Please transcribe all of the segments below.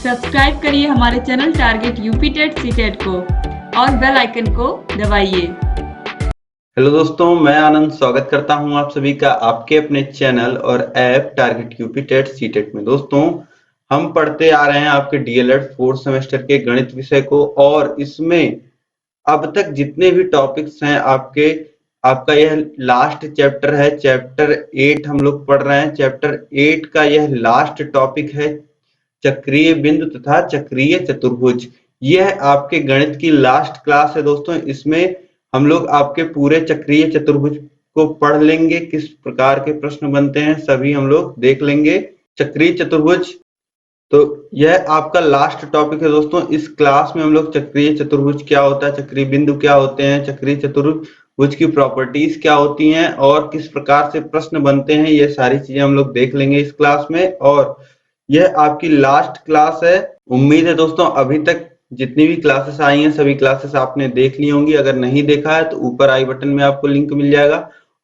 Subscribe करिए हमारे channel target UP TET CTET को और बेल आइकन को दबाइए। हेलो दोस्तों, मैं आनंद स्वागत करता हूं आप सभी का आपके अपने चैनल और app target UP TET CTET में। दोस्तों, हम पढ़ते आ रहे हैं आपके डीएलएड 4th सेमेस्टर के गणित विषय को, और इसमें अब तक जितने भी टॉपिक्स हैं आपका यह लास्ट चैप्टर है। चैप्टर 8 हम लोग पढ़ रहे हैं। चैप्टर 8 का यह लास्ट टॉपिक है चक्रीय बिंदु तथा चक्रीय चतुर्भुज। यह आपके गणित की लास्ट क्लास है दोस्तों। इसमें हम लोग आपके पूरे चक्रीय चतुर्भुज को पढ़ लेंगे, किस प्रकार के प्रश्न बनते हैं सभी हम लोग देख लेंगे। चक्रीय चतुर्भुज तो यह आपका लास्ट टॉपिक है दोस्तों। इस क्लास में हम लोग चक्रीय चतुर्भुज क्या होता है, चक्रीय बिंदु क्या होते हैं, चक्रीय चतुर्भुज की प्रॉपर्टीज क्या होती हैं और किस प्रकार से प्रश्न बनते हैं, ये सारी चीजें हम लोग देख लेंगे इस क्लास में। और यह आपकी लास्ट क्लास है। उम्मीद है दोस्तों अभी तक जितनी भी क्लासेस आई हैं सभी क्लासेस आपने देख ली होंगी। अगर नहीं देखा है तो ऊपर आई बटन में आपको लिंक मिल जाएगा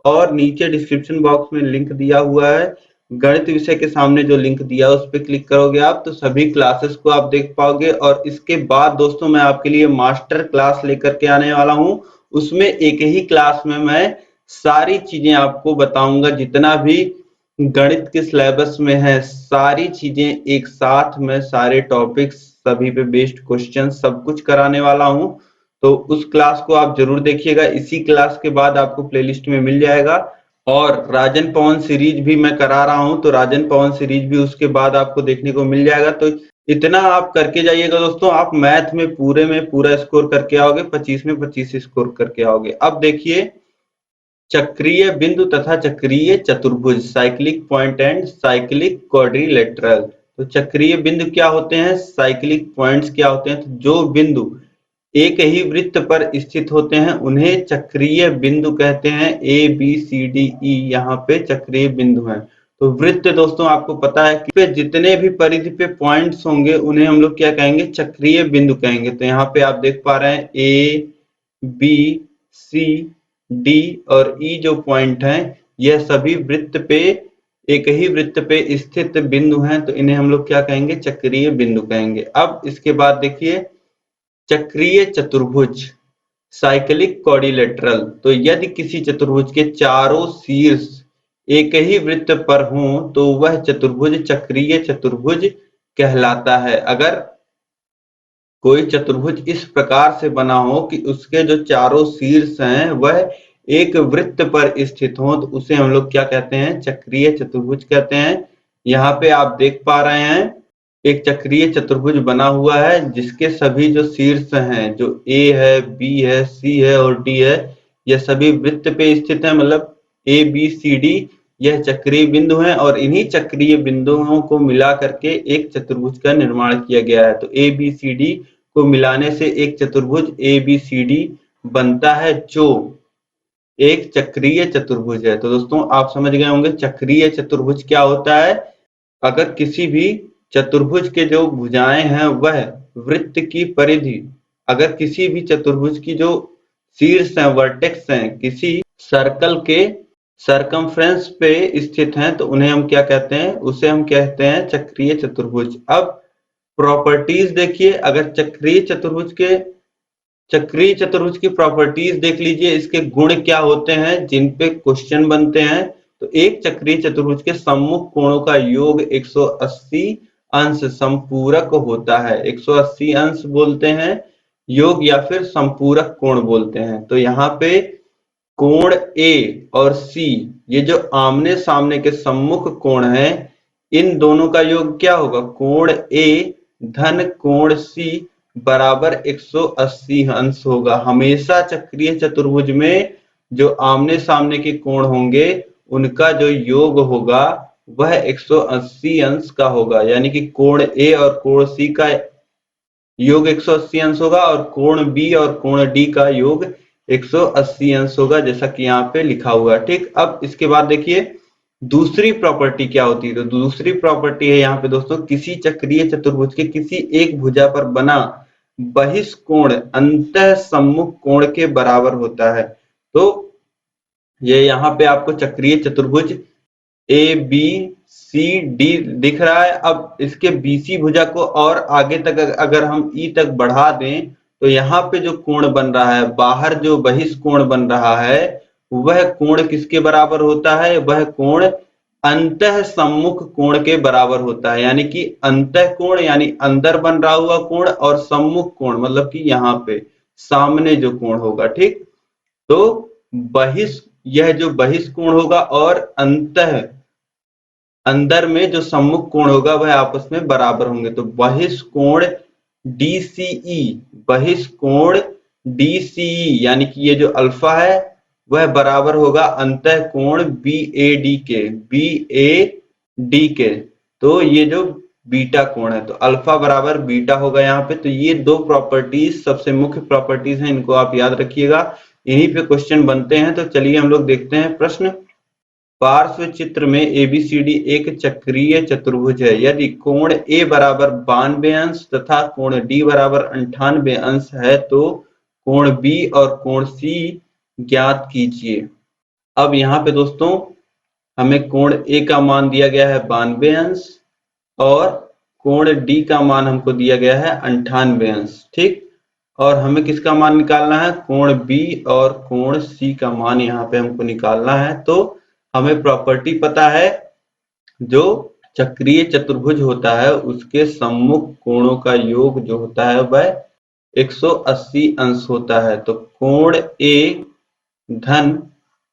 और नीचे डिस्क्रिप्शन बॉक्स में लिंक दिया हुआ है। गणित विषय के सामने जो लिंक दिया है उस पर क्लिक करोगे आप तो सभी क्लासेस को आप देख पाओगे। और इसके बाद दोस्तों मैं आपके लिए मास्टर क्लास लेकर के आने वाला हूं। उसमें एक ही क्लास में मैं सारी चीजें आपको बताऊंगा, जितना भी गणित के सिलेबस में है सारी चीजें एक साथ में, सारे टॉपिक्स सभी पे बेस्ड क्वेश्चन सब कुछ कराने वाला हूं। तो उस क्लास को आप जरूर देखिएगा। इसी क्लास के बाद आपको प्लेलिस्ट में मिल जाएगा। और राजन पवन सीरीज भी मैं करा रहा हूं, तो राजन पवन सीरीज भी उसके बाद आपको देखने को मिल जाएगा। तो इतना आप करके जाइएगा दोस्तों, आप मैथ में पूरा स्कोर करके आओगे, 25 में 25 स्कोर करके आओगे। अब देखिए चक्रीय बिंदु तथा चक्रीय चतुर्भुज, cyclic point and cyclic quadrilateral. तो चक्रीय बिंदु क्या होते हैं, साइक्लिक पॉइंट्स क्या होते हैं। तो जो बिंदु एक ही वृत्त पर स्थित होते हैं उन्हें चक्रीय बिंदु कहते हैं। A B C D E यहाँ पे चक्रीय बिंदु हैं। तो वृत्त दोस्तों आपको पता है कि जितने भी परिधि पे पॉइंट्स होंगे उन्हें हम लोग क्या कहेंगे, चक्रीय बिंदु कहेंगे। तो यहाँ पे आप देख पा रहे हैं ए बी सी डी और ई जो पॉइंट हैं यह सभी वृत्त पे, एक ही वृत्त पे स्थित बिंदु हैं, तो इन्हें हम लोग क्या कहेंगे, चक्रीय बिंदु कहेंगे। अब इसके बाद देखिए चक्रीय चतुर्भुज, साइक्लिक क्वाड्रिलेटरल। तो यदि किसी चतुर्भुज के चारों शीर्ष एक ही वृत्त पर हों तो वह चतुर्भुज चक्रीय चतुर्भुज कहलाता है। अगर कोई चतुर्भुज इस प्रकार से बना हो कि उसके जो चारों शीर्ष हैं वह एक वृत्त पर स्थित हो तो उसे हम लोग क्या कहते हैं, चक्रीय चतुर्भुज कहते हैं। यहाँ पे आप देख पा रहे हैं एक चक्रीय चतुर्भुज बना हुआ है जिसके सभी जो शीर्ष हैं, जो ए है, बी है, सी है और डी है, यह सभी वृत्त पे स्थित है। मतलब ए बी सी डी यह चक्रीय बिंदु हैं और इन्हीं चक्रीय बिंदुओं को मिला करके एक चतुर्भुज का निर्माण किया गया है। तो ए बी सी डी को मिलाने से एक चतुर्भुज ए बी सी डी बनता है जो एक चक्रीय चतुर्भुज है। तो दोस्तों आप समझ गए होंगे चक्रीय चतुर्भुज क्या होता है। अगर किसी भी चतुर्भुज के जो भुजाएं हैं वह वृत्त की परिधि, अगर किसी भी चतुर्भुज की जो शीर्ष हैं, वर्टेक्स हैं, किसी सर्कल के सरकमफ्रेंस पे स्थित हैं तो उन्हें हम क्या कहते हैं, उसे हम कहते हैं चक्रीय चतुर्भुज। अब प्रॉपर्टीज देखिए, अगर चक्रीय चतुर्भुज की प्रॉपर्टीज देख लीजिए, इसके गुण क्या होते हैं जिन पे क्वेश्चन बनते हैं। तो एक चक्रीय चतुर्भुज के सम्मुख कोणों का योग 180 अंश संपूरक होता है। 180 अंश बोलते हैं योग या फिर संपूरक कोण बोलते हैं। तो यहाँ पे कोण ए और सी, ये जो आमने सामने के सम्मुख कोण है, इन दोनों का योग क्या होगा, कोण ए धन कोण सी बराबर 180 अंश होगा। हमेशा चक्रीय चतुर्भुज में जो आमने सामने के कोण होंगे उनका जो योग होगा वह 180 अंश का होगा। यानी कि कोण ए और कोण सी का योग 180 अंश होगा और कोण बी और कोण डी का योग 180 अंश होगा, जैसा कि यहाँ पे लिखा हुआ है। ठीक, अब इसके बाद देखिए दूसरी प्रॉपर्टी क्या होती है। तो दूसरी प्रॉपर्टी है यहाँ पे दोस्तों, किसी चक्रीय चतुर्भुज के किसी एक भुजा पर बना बहिष्कोण अंतः सम्मुख कोण के बराबर होता है। तो ये यहाँ पे आपको चक्रीय चतुर्भुज ए बी सी डी दिख रहा है। अब इसके बीसी भुजा को और आगे तक अगर हम ई तक बढ़ा दें तो यहाँ पे जो कोण बन रहा है, बाहर जो बहिष्कोण बन रहा है, वह कोण किसके बराबर होता है? वह कोण अंतः सम्मुख कोण के बराबर होता है। यानी कि अंतः कोण यानी अंदर बन रहा हुआ कोण, और सम्मुख कोण मतलब कि यहाँ पे सामने जो कोण होगा, ठीक। तो यह जो बहिष्कोण होगा और अंदर में जो सम्मुख कोण होगा वह आपस में बराबर होंगे। तो बहिष्कोण DCE, बहिष्कोण DCE यानी कि ये जो अल्फा है वह बराबर होगा अंतः कोण BAD के। तो ये जो बीटा कोण है, तो अल्फा बराबर बीटा होगा यहाँ पे। तो ये दो प्रॉपर्टीज सबसे मुख्य प्रॉपर्टीज हैं, इनको आप याद रखिएगा, यहीं पे क्वेश्चन बनते हैं। तो चलिए हम लोग देखते हैं प्रश्न। पार्श्व चित्र में ABCD एक चक्रीय चतुर्भुज है। यदि कोण A बराबर 92 अंश तथा कोण D बराबर 98 अंश है तो कोण B और कोण C ज्ञात कीजिए। अब यहाँ पे दोस्तों हमें कोण A का मान दिया गया है 92 अंश और कोण D का मान हमको दिया गया है 98 अंश, ठीक। और हमें किसका मान निकालना है? कोण B और कोण C का मान यहाँ पे हमको निकालना है। तो हमें प्रॉपर्टी पता है, जो चक्रीय चतुर्भुज होता है उसके सम्मुख कोणों का योग जो होता है वह 180 अंश होता है। तो कोण A धन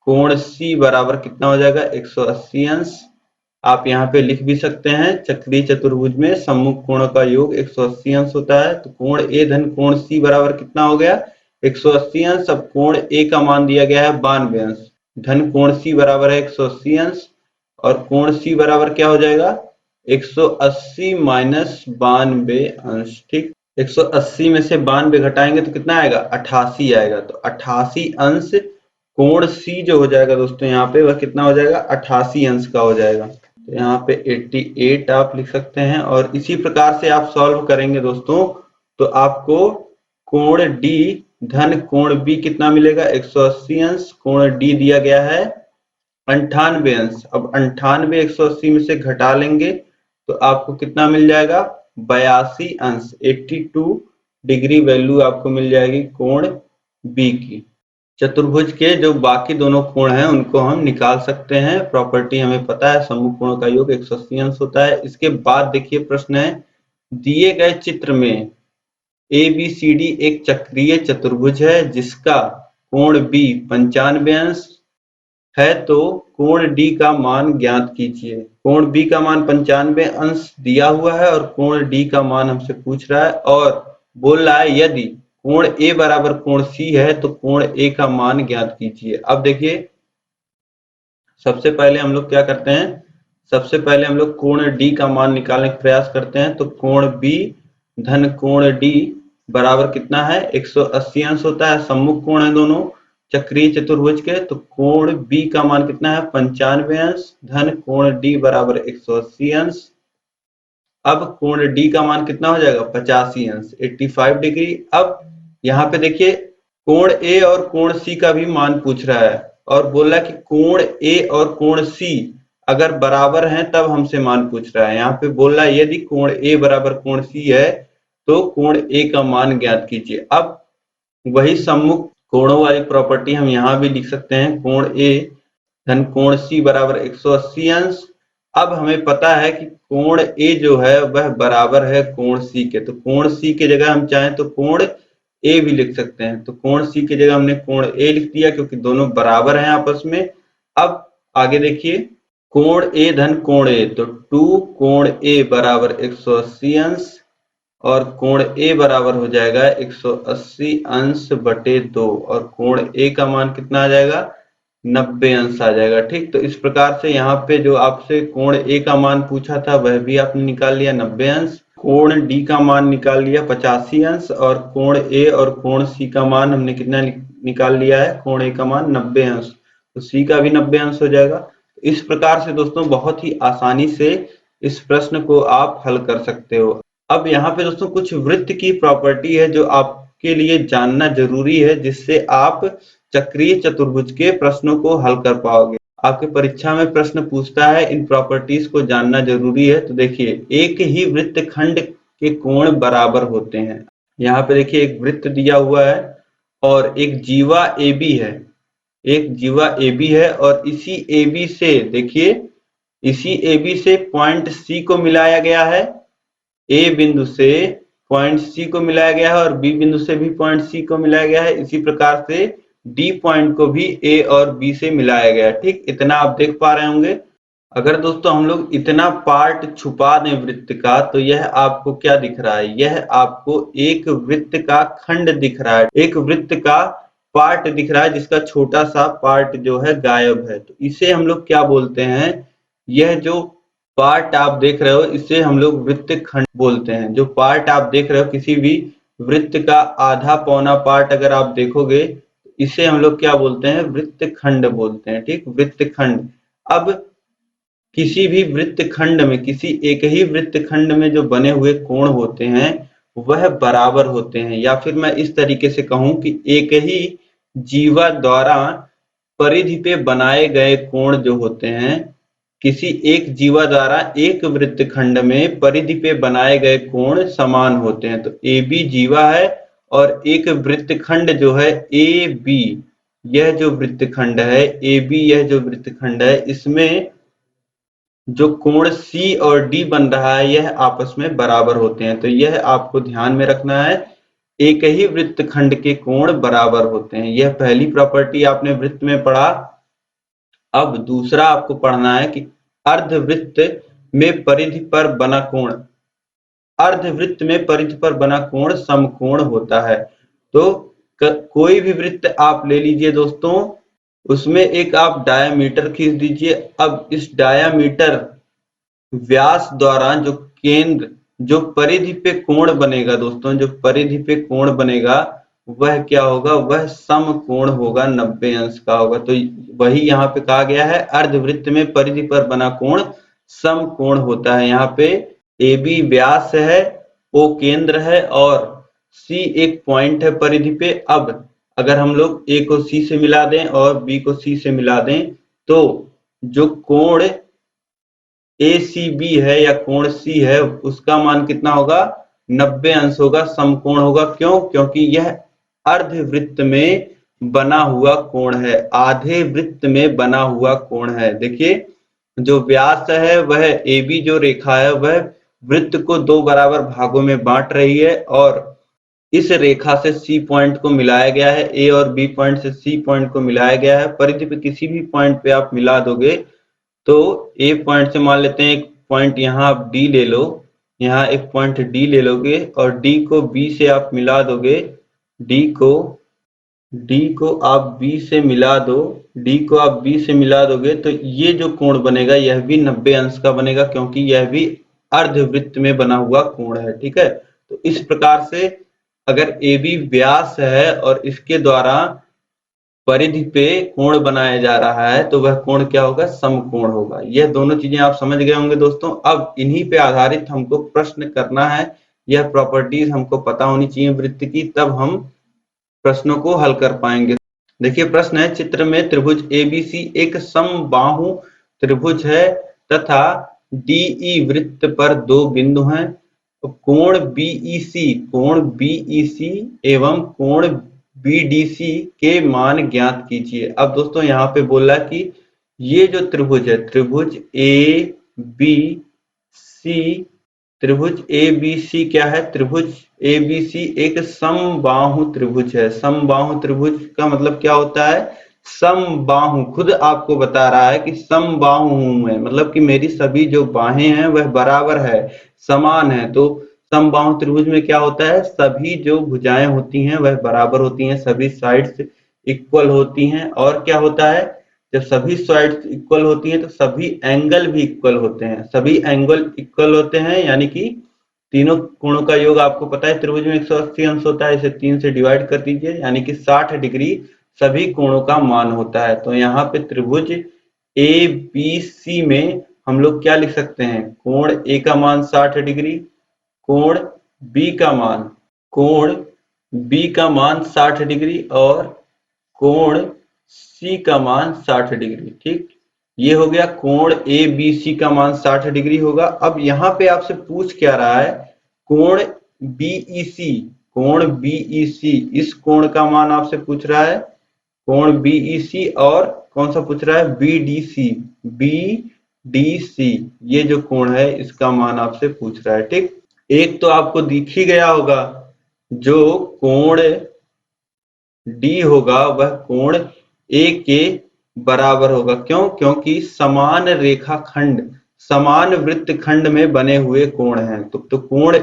कोण C बराबर कितना हो जाएगा? 180 अंश। आप यहाँ पे लिख भी सकते हैं, चक्रीय चतुर्भुज में सम्मुख कोणों का योग 180 अंश होता है। तो कोण A धन कोण C बराबर कितना हो गया? 180 अंश। अब कोण A का मान दिया गया है 92 अंश, धन कोण C बराबर है 180 अंश, और कोण C बराबर क्या हो जाएगा? 180 माइनस 92 अंश, ठीक। 180 में से 92 घटाएंगे तो कितना आएगा? 88 आएगा। तो 88 अंश कोण C जो हो जाएगा दोस्तों यहाँ पे, वह कितना हो जाएगा? 88 अंश का हो जाएगा। तो यहाँ पे 88 आप लिख सकते हैं। और इसी प्रकार से आप सॉल्व करेंगे दोस्तों तो आपको कोण D धन कोण B कितना मिलेगा? 180 अंश। कोण D दिया गया है 98 अंश। अब 98 180 में से घटा लेंगे तो आपको कितना मिल जाएगा? 82 अंश, 82 डिग्री वैल्यू आपको मिल जाएगी कोण B की। चतुर्भुज के जो बाकी दोनों कोण हैं उनको हम निकाल सकते हैं। प्रॉपर्टी हमें पता है, सम्मुख कोणों का योग 180 अंश होता है। इसके बाद देखिए प्रश्न है, दिए गए चित्र में ABCD एक चक्रीय चतुर्भुज है जिसका कोण B 95 अंश है, तो कोण D का मान ज्ञात कीजिए। कोण B का मान 95 अंश दिया हुआ है और कोण D का मान हमसे पूछ रहा है और बोल रहा है यदि कोण A बराबर कोण C है तो कोण A का मान ज्ञात कीजिए। अब देखिए सबसे पहले हम लोग क्या करते हैं, सबसे पहले हम लोग कोण D का मान निकालने का प्रयास करते हैं। तो कोण B धन कोण D बराबर कितना है? 180 अंश होता है, सम्मुख कोण है दोनों चक्रीय चतुर्भुज के। तो कोण B का मान कितना है? 95 अंश धन कोण D बराबर 180 अंश। अब कोण D का मान कितना हो जाएगा? 85 अंश, 85 डिग्री। अब यहाँ पे देखिए कोण A और कोण C का भी मान पूछ रहा है और बोल रहा है कि कोण A और कोण C अगर बराबर हैं तब हमसे मान पूछ रहा है। यहाँ पे बोल रहा है यदि कोण A बराबर कोण C है तो कोण A का मान ज्ञात कीजिए। अब वही सम्मुख कोणों वाली प्रॉपर्टी हम यहाँ भी लिख सकते हैं, कोण A धन कोण C बराबर 180 अंश। अब हमें पता है कि कोण A जो है वह बराबर है कोण C के। तो कोण C की जगह हम चाहें तो कोण A भी लिख सकते हैं। तो कोण C की जगह हमने कोण A लिख दिया क्योंकि दोनों बराबर हैं आपस में। अब आगे देखिए कोण A धन कोण A, तो 2 कोण A बराबर 180 अंश और कोण A बराबर हो जाएगा 180 अंश बटे 2 और कोण A का मान कितना आ जाएगा? 90 अंश आ जाएगा, ठीक। तो इस प्रकार से यहाँ पे जो आपसे कोण A का मान पूछा था वह भी आपने निकाल लिया 90 अंश। कोण D का मान निकाल लिया 85 अंश और कोण A और कोण C का मान हमने कितना निकाल लिया है? कोण A का मान 90 अंश, तो C का भी 90 अंश हो जाएगा। इस प्रकार से दोस्तों बहुत ही आसानी से इस प्रश्न को आप हल कर सकते हो। अब यहाँ पे दोस्तों कुछ वृत्त की प्रॉपर्टी है जो आपके लिए जानना जरूरी है, जिससे आप चक्रीय चतुर्भुज के प्रश्नों को हल कर पाओगे। आपके परीक्षा में प्रश्न पूछता है, इन प्रॉपर्टीज को जानना जरूरी है। तो देखिए, एक ही वृत्तखंड के कोण बराबर होते हैं। यहाँ पे देखिए एक वृत्त दिया हुआ है और एक जीवा AB है, एक जीवा AB है और इसी AB से देखिए, इसी AB से पॉइंट C को मिलाया गया है, A बिंदु से पॉइंट C को मिलाया गया है और B बिंदु से भी पॉइंट C को मिलाया गया है। इसी प्रकार से D पॉइंट को भी A और B से मिलाया गया है। ठीक, इतना आप देख पा रहे होंगे। अगर दोस्तों हम लोग इतना पार्ट छुपा दें वृत्त का, तो यह आपको क्या दिख रहा है? यह आपको एक वृत्त का खंड दिख रहा है, एक वृत्त का पार्ट दिख रहा है जिसका छोटा सा पार्ट जो है गायब है। तो इसे हम लोग क्या बोलते हैं? यह जो पार्ट आप देख रहे हो इसे हम लोग वृत्त खंड बोलते हैं। जो पार्ट आप देख रहे हो किसी भी वृत्त का आधा पौना पार्ट अगर आप देखोगे, इसे हम लोग क्या बोलते हैं? वृत्त खंड बोलते हैं। ठीक, वृत्त खंड। अब किसी भी वृत्तखंड में, किसी एक ही वृत्तखंड में जो बने हुए कोण होते हैं वह बराबर होते हैं, या फिर मैं इस तरीके से कहूं कि एक ही जीवा द्वारा परिधि पे बनाए गए कोण जो होते हैं, किसी एक जीवा द्वारा एक वृत्तखंड में परिधि पे बनाए गए कोण समान होते हैं। तो AB जीवा है और एक वृत्तखंड जो है AB, यह जो वृत्तखंड है AB, यह जो वृत्तखंड है, इसमें जो कोण C और D बन रहा है यह आपस में बराबर होते हैं। तो यह आपको ध्यान में रखना है, एक ही वृत्तखंड के कोण बराबर होते हैं। यह पहली प्रॉपर्टी आपने वृत्त में पढ़ा। अब दूसरा आपको पढ़ना है कि अर्धवृत्त में परिधि पर बना कोण, अर्धवृत्त में परिधि पर बना कोण समकोण होता है। तो कोई भी वृत्त आप ले लीजिए दोस्तों, उसमें एक आप डायामीटर खींच दीजिए। अब इस डायामीटर व्यास द्वारा जो केंद्र, जो परिधि पे कोण बनेगा दोस्तों, जो परिधि पे कोण बनेगा वह क्या होगा? वह समकोण होगा, 90 अंश का होगा। तो वही यहाँ पे कहा गया है, अर्धवृत्त में परिधि पर बना कोण समकोण होता है। यहाँ पे AB व्यास है, O केंद्र है और C एक पॉइंट है परिधि पे। अब अगर हम लोग A को C से मिला दें और B को C से मिला दें, तो जो कोण ACB है या कोण C है उसका मान कितना होगा? 90 अंश होगा, समकोण होगा। क्यों? क्योंकि यह अर्धवृत्त में बना हुआ कोण है, आधे वृत्त में बना हुआ कोण है। देखिए, जो व्यास है वह AB जो रेखा है वह वृत्त को दो बराबर भागों में बांट रही है और इस रेखा से C पॉइंट को मिलाया गया है, A और B पॉइंट से C पॉइंट को मिलाया गया है। परिधि पे किसी भी पॉइंट पे आप मिला दोगे तो A पॉइंट से मान लेते हैं एक पॉइंट यहाँ आप D ले लो, यहाँ एक पॉइंट D ले लोगे और D को B से आप मिला दोगे, D को आप B से मिला दो, D को आप B से मिला दोगे तो ये जो कोण बनेगा यह भी 90 अंश का बनेगा, क्योंकि यह भी अर्धवृत्त में बना हुआ कोण है। ठीक है, तो इस प्रकार से अगर AB व्यास है और इसके द्वारा परिधि पे कोण बनाया जा रहा है तो वह कोण क्या होगा? समकोण होगा। यह दोनों चीजें आप समझ गए होंगे दोस्तों। अब इन्हीं पे आधारित हमको प्रश्न करना है, यह प्रॉपर्टीज हमको पता होनी चाहिए वृत्त की, तब हम प्रश्नों को हल कर पाएंगे। देखिए प्रश्न है, चित्र में त्रिभुज ABC एक समबाहु त्रिभुज है तथा DE वृत्त पर दो बिंदु हैं। कोण BEC एवं कोण BDC के मान ज्ञात कीजिए। अब दोस्तों यहाँ पे बोला कि ये जो त्रिभुज है, त्रिभुज ABC क्या है? त्रिभुज ABC एक समबाहु त्रिभुज है। समबाहु त्रिभुज का मतलब क्या होता है? समबाहु खुद आपको बता रहा है कि समबाहु हूं मैं, मतलब कि मेरी सभी जो बाहें हैं वह बराबर है, समान है। तो समबाहु त्रिभुज में क्या होता है? सभी जो भुजाएं होती हैं वह बराबर होती हैं, सभी साइड्स इक्वल होती हैं। और क्या होता है? जब सभी साइड्स इक्वल होती हैं तो सभी एंगल भी इक्वल होते हैं, सभी एंगल इक्वल होते हैं, यानी कि तीनों कोणों का योग आपको पता है त्रिभुज में 180 अंश होता है। इसे 3 से डिवाइड कर दीजिए, यानी कि 60 डिग्री सभी कोणों का मान होता है। तो यहाँ पे त्रिभुज ABC में हम लोग क्या लिख सकते हैं? कोण A का मान 60 डिग्री, कोण B का मान 60 डिग्री और कोण C का मान 60 डिग्री। ठीक, ये हो गया कोण ए बी सी का मान 60 डिग्री होगा। अब यहाँ पे आपसे पूछ क्या रहा है, कोण बीईसी, कोण बीईसी, इस कोण का मान आपसे पूछ रहा है, कोण बीईसी, और कौन सा पूछ रहा है, बीडीसी, बीडीसी, ये जो कोण है इसका मान आपसे पूछ रहा है। ठीक, एक तो आपको दिख ही गया होगा, जो कोण डी होगा वह कोण ए के बराबर होगा। क्यों? क्योंकि समान रेखाखंड, समान वृत्तखंड में बने हुए कोण हैं। तो कोण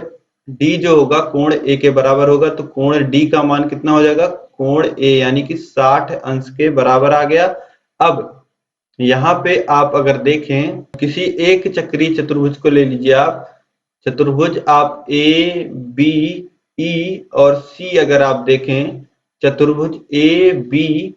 डी जो होगा कोण ए के बराबर होगा। तो कोण डी का मान कितना हो जाएगा, कोण ए यानी कि 60 अंश के बराबर आ गया। अब यहाँ पे आप अगर देखें, किसी एक चक्रीय चतुर्भुज को ले लीजिए आप, चतुर्भुज आप ए बी ई और सी अगर आप देखें, चतुर्भुज A B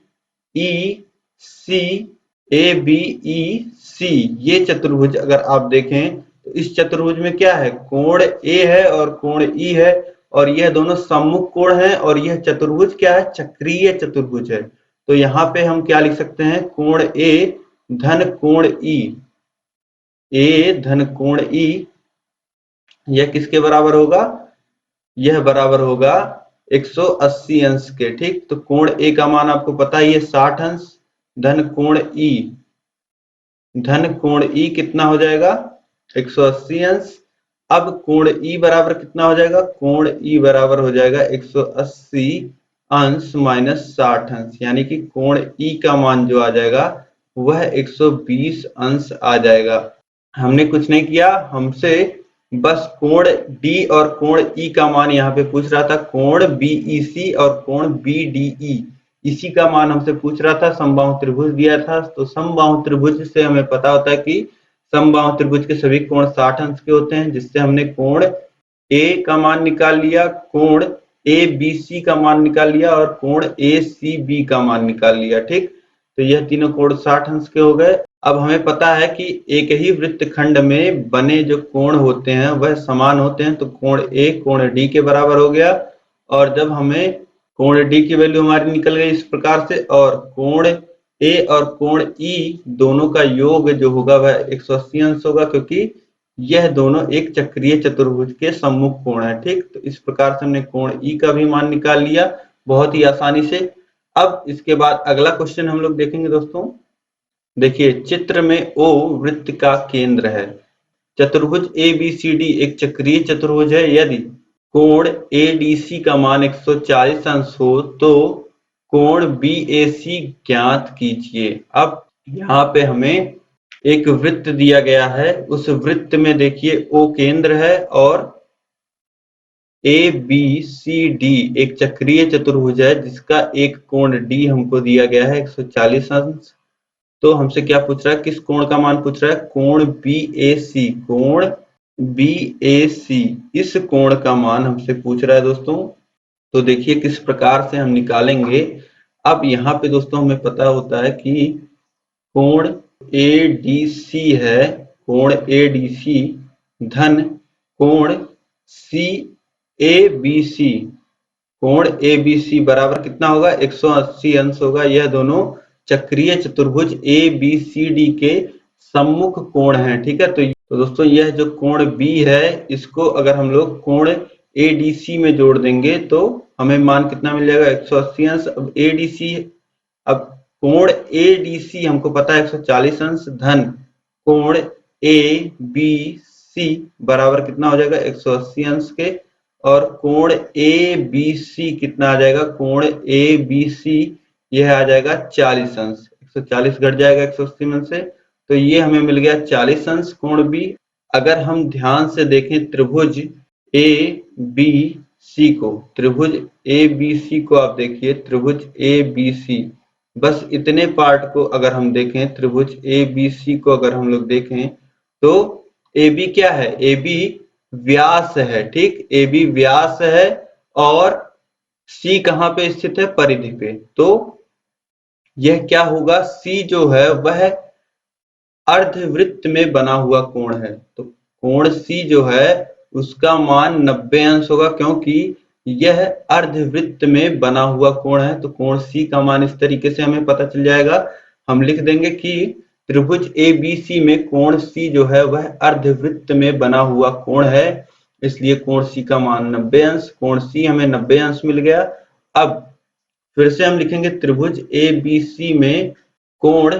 E C, A B E सी, ये चतुर्भुज अगर आप देखें तो इस चतुर्भुज में क्या है, कोण ए है और कोण ई है, और यह दोनों सम्मुख कोण हैं, और यह चतुर्भुज क्या है, चक्रीय चतुर्भुज है। तो यहाँ पे हम क्या लिख सकते हैं, कोण ए धन कोण ई, ए धन कोण ई, यह किसके बराबर होगा, यह बराबर होगा 180 अंश के। ठीक, तो कोण ए का मान आपको पता ही है 60 अंश, धन कोण ई, धन कोण ई कितना हो जाएगा 180 अंश। अब कोण ई बराबर कितना हो जाएगा, कोण ई बराबर हो जाएगा 180 अंश माइनस 60 अंश, यानी कि कोण ई का मान जो आ जाएगा वह 120 अंश आ जाएगा। हमने कुछ नहीं किया, हमसे बस कोण डी और कोण ई का मान यहाँ पे पूछ रहा था, कोण बीईसी और कोण बीडीई, इसी का मान हमसे पूछ रहा था। समबाहु त्रिभुज दिया था, तो समबाहु त्रिभुज से हमें पता होता है कि समबाहु त्रिभुज के सभी कोण 60 अंश के होते हैं, जिससे हमने कोण ए का मान निकाल लिया, कोण ए बी सी का मान निकाल लिया, और कोण ए सी बी का मान निकाल लिया। ठीक, तो यह तीनों कोण 60 अंश के हो गए। अब हमें पता है कि एक ही वृत्तखंड में बने जो कोण होते हैं वह समान होते हैं, तो कोण ए कोण डी के बराबर हो गया। और जब हमें कोण डी की वैल्यू हमारी निकल गई इस प्रकार से, और कोण ए और कोण ई दोनों का योग जो होगा वह 180 अंश होगा, क्योंकि यह दोनों एक चक्रीय चतुर्भुज के सम्मुख कोण है। ठीक, तो इस प्रकार से हमने कोण ई का भी मान निकाल लिया बहुत ही आसानी से। अब इसके बाद अगला क्वेश्चन हम लोग देखेंगे दोस्तों। देखिए, चित्र में ओ वृत्त का केंद्र है, चतुर्भुज ए बी सी डी एक चक्रीय चतुर्भुज है। यदि कोण एडीसी का मान 140 अंश हो तो कोण बीएसी ज्ञात कीजिए। अब यहाँ पे हमें एक वृत्त दिया गया है, उस वृत्त में देखिए ओ केंद्र है और ए बी सी डी एक चक्रीय चतुर्भुज है, जिसका एक कोण डी हमको दिया गया है 140 अंश। तो हमसे क्या पूछ रहा है, किस कोण का मान पूछ रहा है, कोण बीएसी, कोण बीएसी, इस कोण का मान हमसे पूछ रहा है दोस्तों। तो देखिए किस प्रकार से हम निकालेंगे। अब यहाँ पे दोस्तों हमें पता होता है कि कोण एडीसी है, कोण एडीसी धन कोण सीएबीसी, कोण एबीसी बराबर कितना होगा 180 अंश होगा। यह दोनों चक्रीय चतुर्भुज ए बी सी डी के सम्मुख कोण हैं। ठीक है, तो दोस्तों यह जो कोण बी है इसको अगर हम लोग कोण एडीसी में जोड़ देंगे तो हमें मान कितना मिल जाएगा 180 अंश। अब एडीसी, अब कोण एडीसी हमको पता है 140 अंश धन कोण ए बी सी बराबर कितना हो जाएगा 180 अंश के, और कोण ए बी सी कितना आ जाएगा, कोण ए बी सी यह आ जाएगा 40 अंश, 140 घट जाएगा 180 में से, तो ये हमें मिल गया 40 अंश कोण बी। अगर हम ध्यान से देखें त्रिभुज ए बी सी को, त्रिभुज ए बी सी को आप देखिए, त्रिभुज ए बी सी, बस इतने पार्ट को अगर हम देखें, त्रिभुज ए बी सी को अगर हम लोग देखें तो ए बी क्या है, ए बी व्यास है। ठीक, ए बी व्यास है और सी कहाँ पे स्थित है, परिधि पे। तो यह क्या होगा, सी जो है वह अर्धवृत्त में बना हुआ कोण है, तो कोण सी जो है उसका मान 90 अंश होगा, क्योंकि यह अर्धवृत्त में बना हुआ कोण है। तो कोण सी का मान इस तरीके से हमें पता चल जाएगा। हम लिख देंगे कि त्रिभुज ABC में कोण C जो है वह अर्धवृत्त में बना हुआ कोण है, इसलिए कोण C का मान 90 अंश। कोण C हमें 90 अंश मिल गया। अब फिर से हम लिखेंगे त्रिभुज ABC में कोण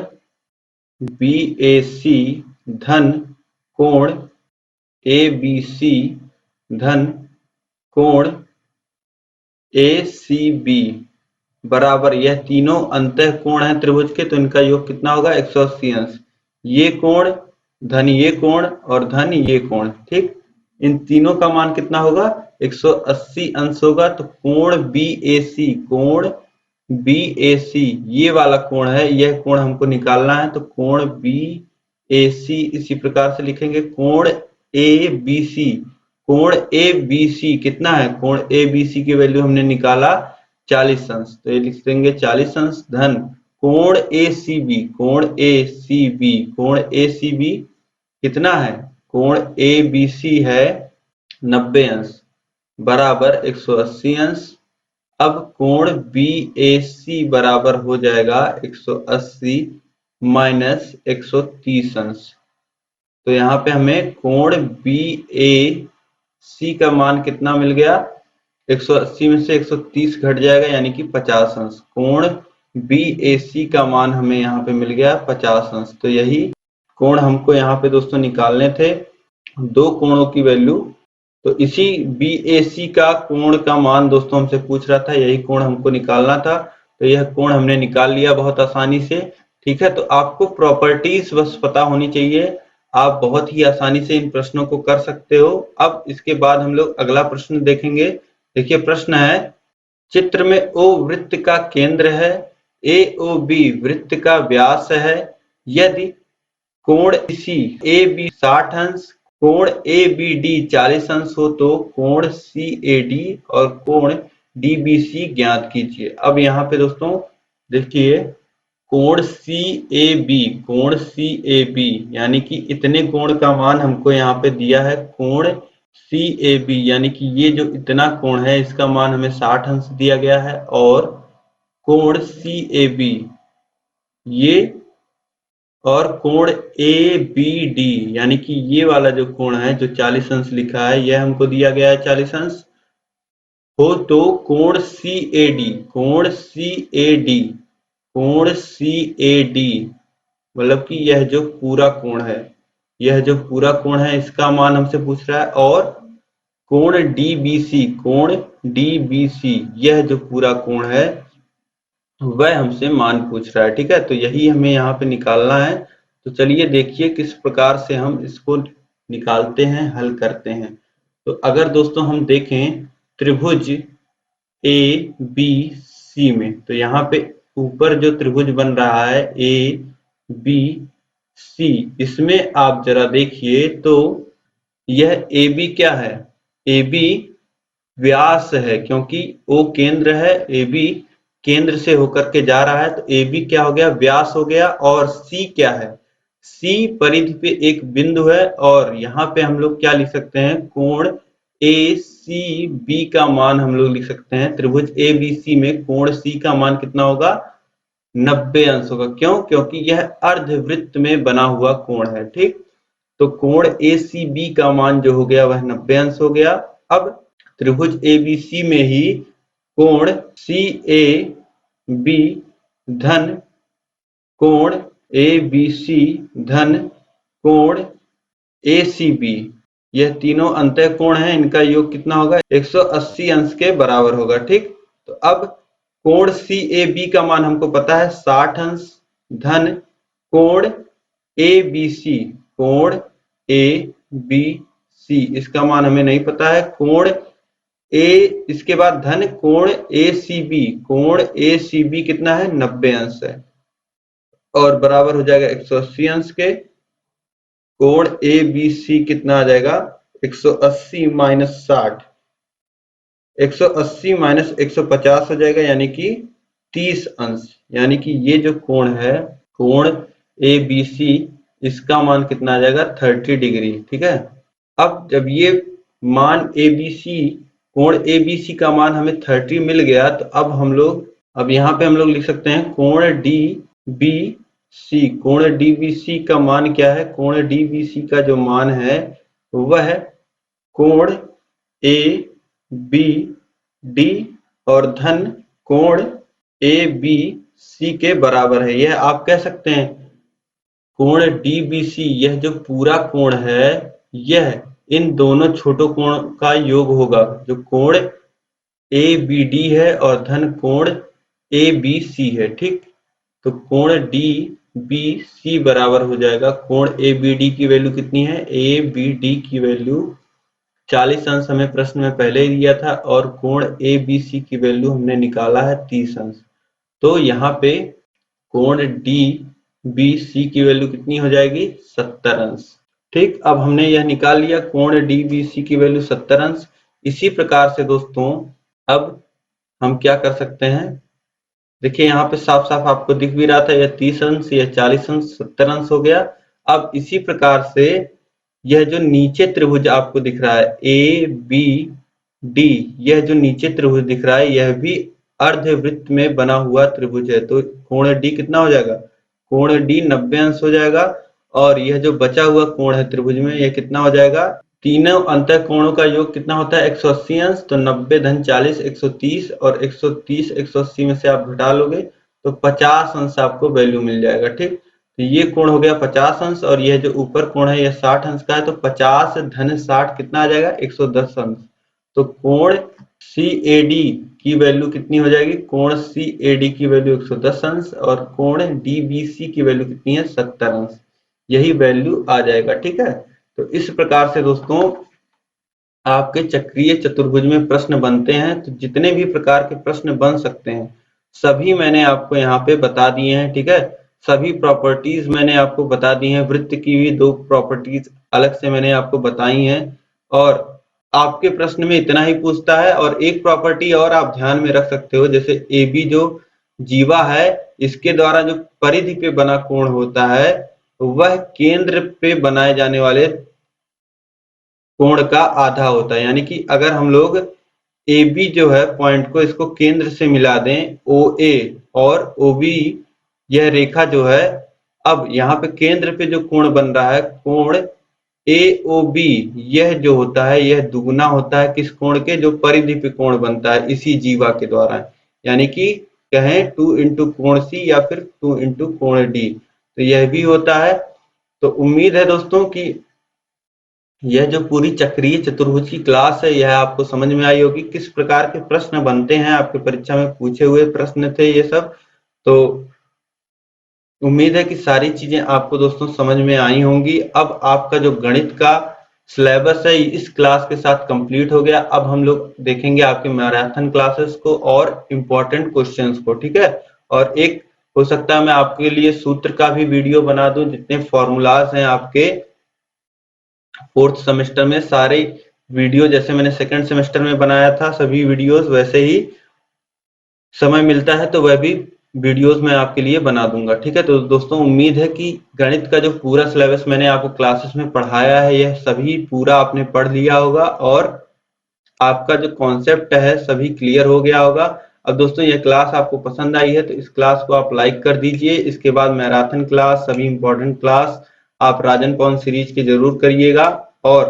BAC धन कोण ABC धन कोण ACB बराबर, यह तीनों अंतः कोण है त्रिभुज के, तो इनका योग कितना होगा 180 अंश। ये कोण धन ये कोण और धन ये कोण, ठीक, इन तीनों का मान कितना होगा 180 अंश होगा। तो कोण BAC ये वाला कोण है, यह कोण हमको निकालना है। तो कोण BAC इसी प्रकार से लिखेंगे। कोण ABC कितना है, कोण ABC की वैल्यू हमने निकाला 40 अंश, तो ये लिख देंगे 40 अंश धन कोण ACB कितना है, कोण ABC है 90 अंश बराबर 180 अंश। अब कोण BAC बराबर हो जाएगा 180 माइनस 130 अंश। तो यहाँ पे हमें कोण BAC का मान कितना मिल गया, 180 में से 130 घट जाएगा यानी कि 50 अंश। कोण BAC का मान हमें यहाँ पे मिल गया 50 अंश। तो यही कोण हमको यहाँ पे दोस्तों निकालने थे, दो कोणों की वैल्यू। तो इसी BAC का कोण का मान दोस्तों हमसे पूछ रहा था, यही कोण हमको निकालना था। तो यह कोण हमने निकाल लिया बहुत आसानी से, ठीक है। तो आपको प्रॉपर्टीज बस पता होनी चाहिए, आप बहुत ही आसानी से इन प्रश्नों को कर सकते हो। अब इसके बाद हम लोग अगला प्रश्न देखेंगे। देखिए प्रश्न है, चित्र में O वृत्त का केंद्र है, AOB वृत्त का व्यास है, यदि कोण AB 60 अंश, कोण ABD 40 अंश हो तो कोण CAD और कोण DBC ज्ञात कीजिए। अब यहाँ पे दोस्तों देखिए कोण CAB यानी कि इतने कोण का मान हमको यहाँ पे दिया है। कोण CAB यानी कि ये जो इतना कोण है इसका मान हमें 60 अंश दिया गया है, और कोण CAB ये और कोण ABD यानी कि ये वाला जो कोण है जो 40 अंश लिखा है यह हमको दिया गया है 40 अंश हो। तो कोण CAD मतलब कि यह जो पूरा कोण है, यह जो पूरा कोण है इसका मान हमसे पूछ रहा है। और कोण DBC यह जो पूरा कोण है वह हमसे मान पूछ रहा है, ठीक है। तो यही हमें यहाँ पे निकालना है। तो चलिए देखिए किस प्रकार से हम इसको निकालते हैं, हल करते हैं। तो अगर दोस्तों हम देखें त्रिभुज ABC में, तो यहाँ पे ऊपर जो त्रिभुज बन रहा है ABC, इसमें आप जरा देखिए तो यह AB क्या है, AB व्यास है, क्योंकि O केंद्र है, AB केंद्र से होकर के जा रहा है, तो AB क्या हो गया, व्यास हो गया। और C क्या है, C परिधि पे एक बिंदु है, और यहाँ पे हम लोग क्या लिख सकते हैं, कोण ACB का मान हम लोग लिख सकते हैं। त्रिभुज ABC में कोण C का मान कितना होगा, 90 अंश होगा। क्यों, क्योंकि यह अर्धवृत्त में बना हुआ कोण है, ठीक। तो कोण ACB का मान जो हो गया वह 90 अंश हो गया। अब त्रिभुज ABC में ही कोण CAB धन कोण ABC धन कोण ACB, यह तीनों अंतः कोण है, इनका योग कितना होगा, 180 अंश के बराबर होगा, ठीक। तो अब कोण CAB का मान हमको पता है 60 अंश धन कोण ABC इसका मान हमें नहीं पता है। कोण इसके बाद धन कोण ACB कितना है, 90 अंश है, और बराबर हो जाएगा 180 अंश के। कोण ABC कितना आ जाएगा, 180 माइनस 60, 180 माइनस 150 हो जाएगा, यानी कि 30 अंश। यानी कि ये जो कोण है, कोण ABC, इसका मान कितना आ जाएगा, 30 डिग्री, ठीक है। अब जब ये मान कोण ABC का मान हमें 30 मिल गया, तो अब हम लोग, अब यहाँ पे हम लोग लिख सकते हैं कोण DBC सी, कोण डीबीसी का मान क्या है? कोण डीबीसी का जो मान है वह कोण ए बी डी और धन कोण ए बी सी के बराबर है। यह आप कह सकते हैं कोण डीबीसी, यह जो पूरा कोण है यह इन दोनों छोटों कोण का योग होगा, जो कोण ए बी डी है और धन कोण ए बी सी है। ठीक, तो कोण डी बी सी बराबर हो जाएगा, कोण ए बी डी की वैल्यू कितनी है? ए बी डी की वैल्यू 40 अंश हमें प्रश्न में पहले ही दिया था और कोण ए बी सी की वैल्यू हमने निकाला है 30 अंश। तो यहाँ पे कोण डी बी सी की वैल्यू कितनी हो जाएगी? 70 अंश। ठीक, अब हमने यह निकाल लिया कोण डी बी सी की वैल्यू 70 अंश। इसी प्रकार से दोस्तों अब हम क्या कर सकते हैं? देखिए यहाँ पे साफ साफ आपको दिख भी रहा था, यह 30 अंश, यह 40 अंश, 70 अंश हो गया। अब इसी प्रकार से यह जो नीचे त्रिभुज आपको दिख रहा है ए बी डी, यह जो नीचे त्रिभुज दिख रहा है यह भी अर्धवृत्त में बना हुआ त्रिभुज है। तो कोण डी कितना हो जाएगा? कोण डी 90 अंश हो जाएगा और यह जो बचा हुआ कोण है त्रिभुज में यह कितना हो जाएगा? तीनों अंतः कोणों का योग कितना होता है? 180 अंश। तो 90 धन 40 130 और 130 180 में से आप घटा लोगे तो 50 अंश आपको वैल्यू मिल जाएगा। ठीक, तो ये कोण हो गया 50 अंश और यह जो ऊपर कोण है यह 60 अंश का है। तो 50 धन 60 कितना आ जाएगा? 110 अंश। तो कोण सी ए डी की वैल्यू कितनी हो जाएगी? कोण सी ए डी की वैल्यू 110 अंश और कोण डी बी सी की वैल्यू कितनी है? 70 अंश। यही वैल्यू आ जाएगा। ठीक है, तो इस प्रकार से दोस्तों आपके चक्रीय चतुर्भुज में प्रश्न बनते हैं। तो जितने भी प्रकार के प्रश्न बन सकते हैं सभी मैंने आपको यहाँ पे बता दिए हैं। ठीक है, सभी प्रॉपर्टीज मैंने आपको बता दी हैं। वृत्त की भी 2 प्रॉपर्टीज अलग से मैंने आपको बताई हैं और आपके प्रश्न में इतना ही पूछता है। और एक प्रॉपर्टी और आप ध्यान में रख सकते हो, जैसे ए बी जो जीवा है इसके द्वारा जो परिधि पे बना कोण होता है वह केंद्र पे बनाए जाने वाले कोण का आधा होता है। यानी कि अगर हम लोग ए बी जो है पॉइंट को इसको केंद्र से मिला दें ओ ए और ओ बी, यह रेखा जो है अब यहाँ पे केंद्र पे जो कोण बन रहा है कोण ए ओ बी, यह जो होता है यह दुगुना होता है किस कोण के? जो परिधि पे कोण बनता है इसी जीवा के द्वारा। यानी कि कहें 2 इंटू कोण सी या फिर 2 इंटू कोण डी, तो यह भी होता है। तो उम्मीद है दोस्तों कि यह जो पूरी चक्रीय चतुर्भुज की क्लास है यह आपको समझ में आई होगी। किस प्रकार के प्रश्न बनते हैं, आपके परीक्षा में पूछे हुए प्रश्न थे ये सब। तो उम्मीद है कि सारी चीजें आपको दोस्तों समझ में आई होंगी। अब आपका जो गणित का सिलेबस है इस क्लास के साथ कंप्लीट हो गया। अब हम लोग देखेंगे आपके मैराथन क्लासेस को और इम्पोर्टेंट क्वेश्चंस को। ठीक है, और एक हो सकता है मैं आपके लिए सूत्र का भी वीडियो बना दूं। जितने फॉर्मूलाज हैं आपके 4th सेमेस्टर में सारे वीडियो, जैसे मैंने 2nd सेमेस्टर में बनाया था सभी वीडियोस, वैसे ही समय मिलता है तो वह भी वीडियोस मैं आपके लिए बना दूंगा। ठीक है, तो दोस्तों उम्मीद है कि गणित का जो पूरा सिलेबस मैंने आपको क्लासेस में पढ़ाया है यह सभी पूरा आपने पढ़ लिया होगा और आपका जो कॉन्सेप्ट है सभी क्लियर हो गया होगा। अब दोस्तों यह क्लास आपको पसंद आई है तो इस क्लास को आप लाइक कर दीजिए। इसके बाद मैराथन क्लास, सभी इंपॉर्टेंट क्लास आप राजन पवन सीरीज के जरूर करिएगा और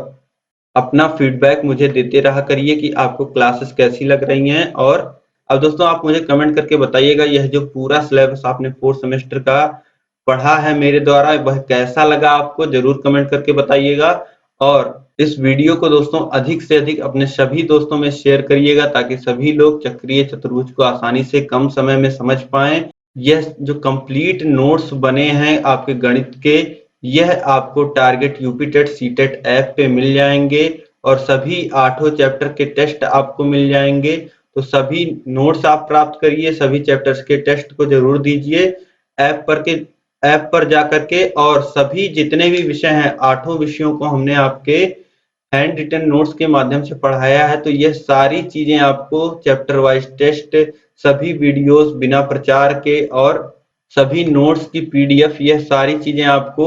अपना फीडबैक मुझे देते रहा करिए कि आपको क्लासेस कैसी लग रही हैं। और अब दोस्तों आप मुझे कमेंट करके बताइएगा यह जो पूरा सिलेबस आपने 4th सेमेस्टर का पढ़ा है मेरे द्वारा वह कैसा लगा आपको, जरूर कमेंट करके बताइएगा। और इस वीडियो को दोस्तों अधिक से अधिक अपने सभी दोस्तों में शेयर करिएगा ताकि सभी लोग चक्रीय चतुर्भुज को आसानी से कम समय में समझ पाएं। यह जो कंप्लीट नोट्स बने हैं आपके गणित के यह आपको target UP TET CTET app पे मिल जाएंगे और सभी 8 चैप्टर के टेस्ट आपको मिल जाएंगे। तो सभी नोट्स आप प्राप्त करिए, सभी चैप्टर्स के टेस्ट को जरूर दीजिए ऐप पर जाकर के। और सभी जितने भी विषय हैं 8 विषयों को हमने आपके हैंड रिटन नोट्स के माध्यम से पढ़ाया है। तो यह सारी चीजें आपको चैप्टर वाइज टेस्ट, सभी वीडियोस बिना प्रचार के और सभी नोट्स की पीडीएफ, यह सारी चीजें आपको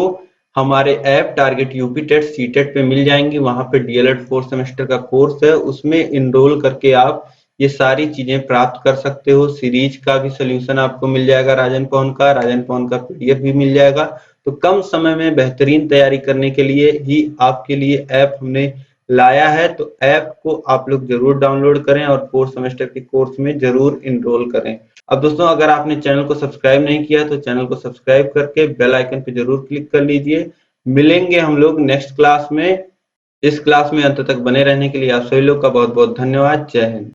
हमारे app target UP TET CTET पे मिल जाएंगी। वहां पे डीएलएड 4th सेमेस्टर का कोर्स है, उसमें इनरोल करके आप ये सारी चीजें प्राप्त कर सकते हो। सीरीज का भी सोल्यूशन आपको मिल जाएगा, राजन पवन का पीडीएफ भी मिल जाएगा। तो कम समय में बेहतरीन तैयारी करने के लिए ही आपके लिए ऐप हमने लाया है। तो ऐप को आप लोग जरूर डाउनलोड करें और 4 सेमेस्टर के कोर्स में जरूर इनरोल करें। अब दोस्तों, अगर आपने चैनल को सब्सक्राइब नहीं किया तो चैनल को सब्सक्राइब करके बेल आइकन पे जरूर क्लिक कर लीजिए। मिलेंगे हम लोग नेक्स्ट क्लास में। इस क्लास में अंत तक बने रहने के लिए आप सभी लोग का बहुत बहुत धन्यवाद। जय हिंद।